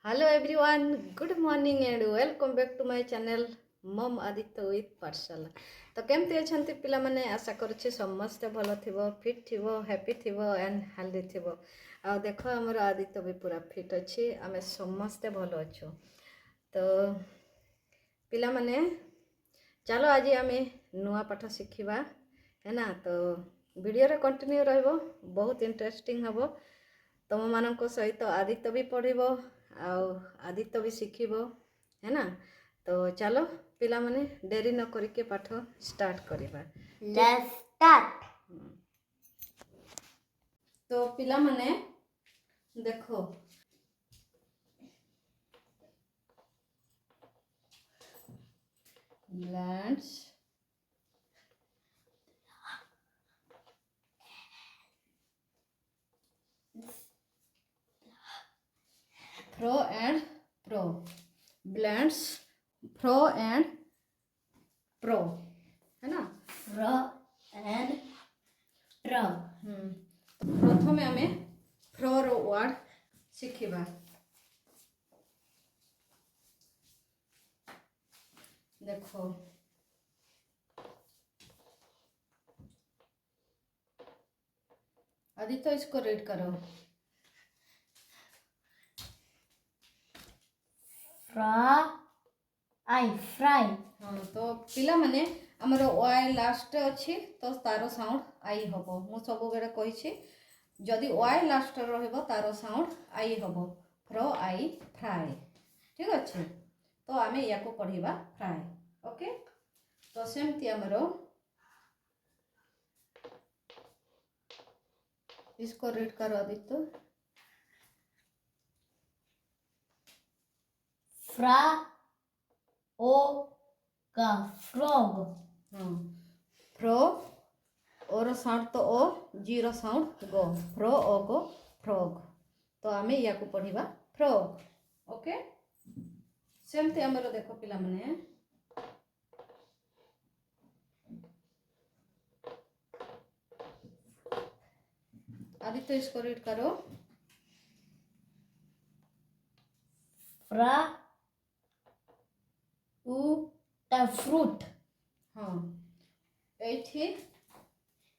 Hello everyone, good morning and welcome back to my channel Mom Aditya with Parshala। तो केमती अच्छा पिला माने आशा करुच्छे समस्ते भल थिबो फिट थिबो हैप्पी थिबो एंड हेल्दी थिबो। आ देखो हमर आदित्य भी पूरा फिट अच्छी आमे समस्ते भल अच्छो। तो पिला माने चलो आज आमे नुआ पाठ शिखिबा है ना। तो वीडियो रे कंटिन्यू रहबो, बहुत इंटरेस्टिंग हबो। तुम मानक सहित आदित्य भी पढ़िबो आदित्य भी शिखिबो है ना। तो चलो पिला माने देरी न करके पाठ स्टार्ट करिबा। Let's start. तो पिला माने देखो plants fro and pro, blends fro and pro है ना। फ्रो एंड प्रो। प्रथम आमे फ्रो रो वर्ड शिखिबा। देखो आदित्य इसको रीड करो। फ्राई। हाँ तो पिला माने हमर वाई लास्ट अच्छी तो तार साउंड आई हबो। मु सब बेले कहिछि जदि वाई लास्ट रहबो तार साउंड आई हबो। फ्रो आई फ्राई, ठीक अच्छे। तो आमे या को पढ़िबा फ्राई, ओके। तो सेमती हमरो इसको रीड करो आदित्य। फ्रा ओ का फ्रॉग। हाँ फ्रो और साउंड तो ओ, जीरो साउंड गो, फ्रो ओ गो फ्रॉग। तो आमे या को पढ़िबा फ्रॉग, ओके। सेमती हमरो देखो पिला माने आदित्य इसको रीड करो। फ्रा उ द फ्रूट। हाँ एठी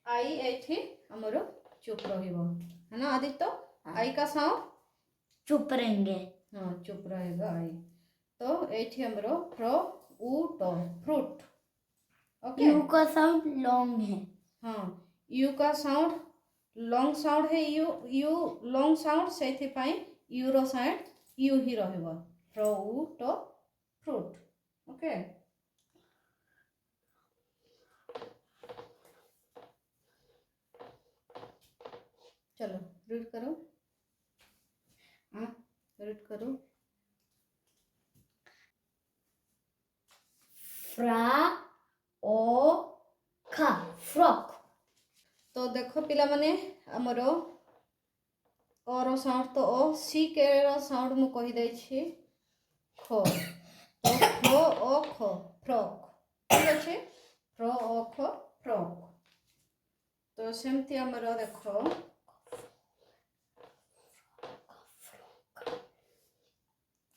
आई एठी हमरो चुप रहिबो है ना आदित्य। आई का साउंड चुप रहेंगे। हाँ चुप रहेगा आई। तो एठी हमरो फ्रो उ तो फ्रूट, ओके। यू का साउंड लॉन्ग है। हाँ यू का साउंड लॉन्ग साउंड है। यू यू लॉन्ग साउंड सेथि पई यू रो साउंड यू ही रहबो। फ्रो उ तो फ्रूट, ओके। चलो रीड करो। हाँ रीड करो। फ्रा ओ खा फ्रॉक। तो देखो पिला माने हमरो और साउंड तो ओ, सी के साउंड मु कहि दै छी खो। तो फ्रो ओ खो फ्रॉक, ठीक अछि। फ्रो ओ खो फ्रॉक। तो सेमती हमरो देखो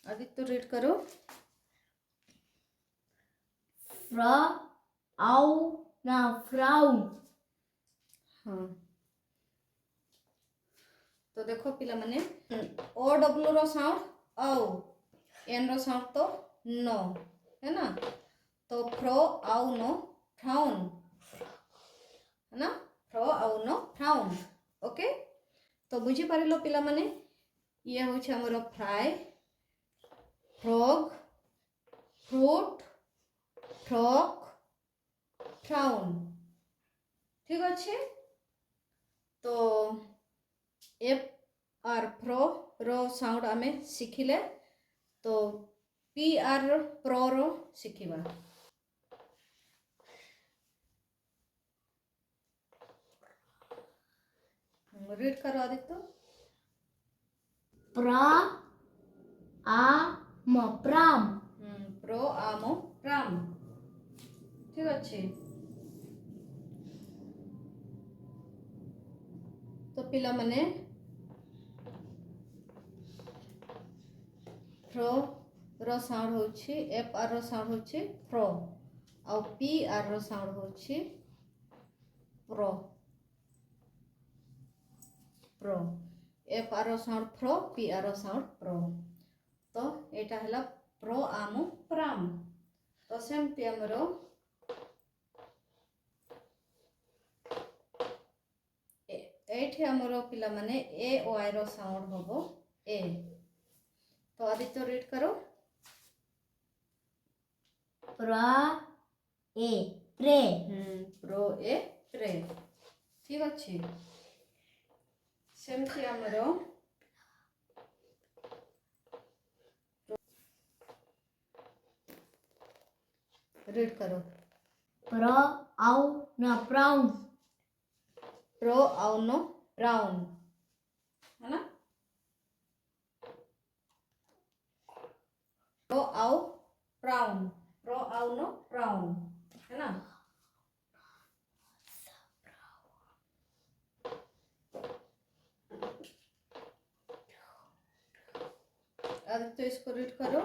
आदित्य रीड करो। फ्रा आउ ना फ्राउन। हाँ तो देखो पिला माने ओ डब्ल्यू रो साउंड औ, एन रो साउंड तो नो है ना। तो फ्रो आउ नो फ्राउन है ना। फ्रो आउ नो फ्राउन, ओके। तो बुझी पारिलो पिला माने ये होछ हमरो fry, frog, fruit, frock, frown, ठीक अच्छे। तो एफ आर फ्रो रो साउंड आमे शिखिले। तो पी आर प्रो रो शिखिबा। रीड करो आदित्य। प्रा आ म प्राम। प्रो आमो प्राम, ठीक अच्छे। तो पिला माने फ्रो रो साउंड होछि एफ आर रो साउंड होछि फ्रो आ पी आर रो साउंड होछि प्रो प्रो एफ आर रो साउंड फ्रो पी आर रो साउंड प्रो तो एटा हला प्रो आम प्राम तो सेमती हमरो एठी हमरो पिला माने ए ओ आई रो साउंड होबो ए तो आदित्य रीड करो प्रा ए प्रे प्रो ए प्रे ठीक अछि सेमती हमरो रीड करो प्र आउ ना प्राउन प्रो आउ नो ब्राउन है ना प्रो आउ नो ब्राउन है ना आदित्य इसको रीड करो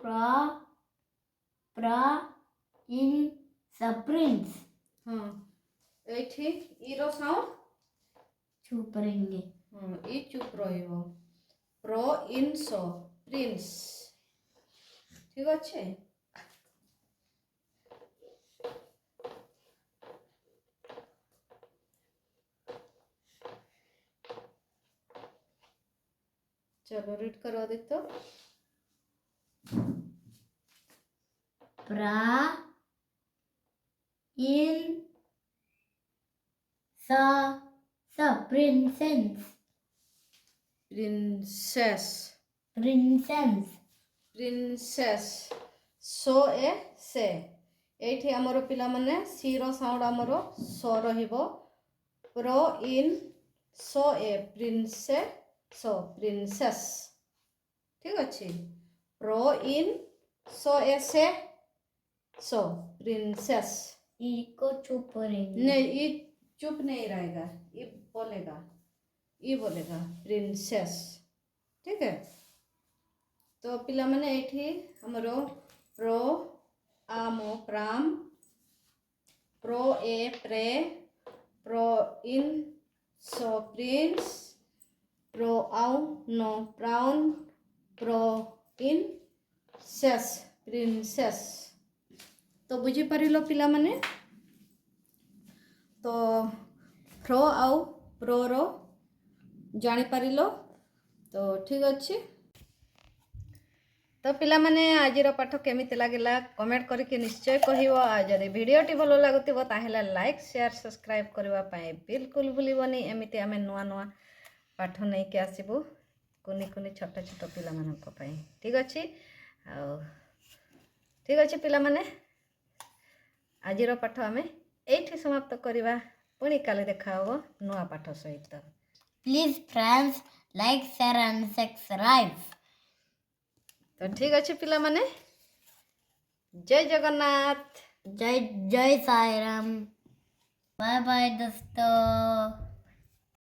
प्रा प्रा इन द प्रिंस हाँ एठी इरो साउंड चुप रहेंगे ई चुप रहिबो प्रो इन सो प्रिंस ठीक अच्छे चलो रीड करो आदित्य प्रा इन स प्रिंसेस प्रिंसेस सो ए से एठी हमरो पिला माने सी रो साउंड हमरो सो रहिबो pro in so A princess ठीक अछि प्रो इन सो ए से सो प्रिंसेस ई को चुप रहेंगे नहीं ये चुप नहीं रहेगा ये बोलेगा प्रिंसेस ठीक है तो पिला माने एठी हमरो pro Amo Gram pro A pray pro in so Prince pro आउ no brown pro in cess princess तो बुझी पारिलो पिला माने तो फ्रो आउ प्रो रो जानी पारिलो तो ठीक अच्छे तो पिला माने आज पाठ केमिति लागला कमेंट करके निश्चय कहिवो आ जदि वीडियोटी भलो लागुतिबो ताहेला लाइक शेयर सब्सक्राइब करबा पई बिल्कुल भूलिबोनी एमिति आमे नुआ नुआ पाठ नै के आसीबो कुनी कुनी छोटा छोटा पिला मानक पई ठीक अछि आ ठीक अछि पिला माने आजिर पाठ आमे एठी समाप्त करिबा पुणी काले देखा हो नुआ पाठ सहित please friends like share and subscribe तो ठीक अच्छे पिला माने जय जगन्नाथ जय जय साई राम बाय बाय दोस्तों।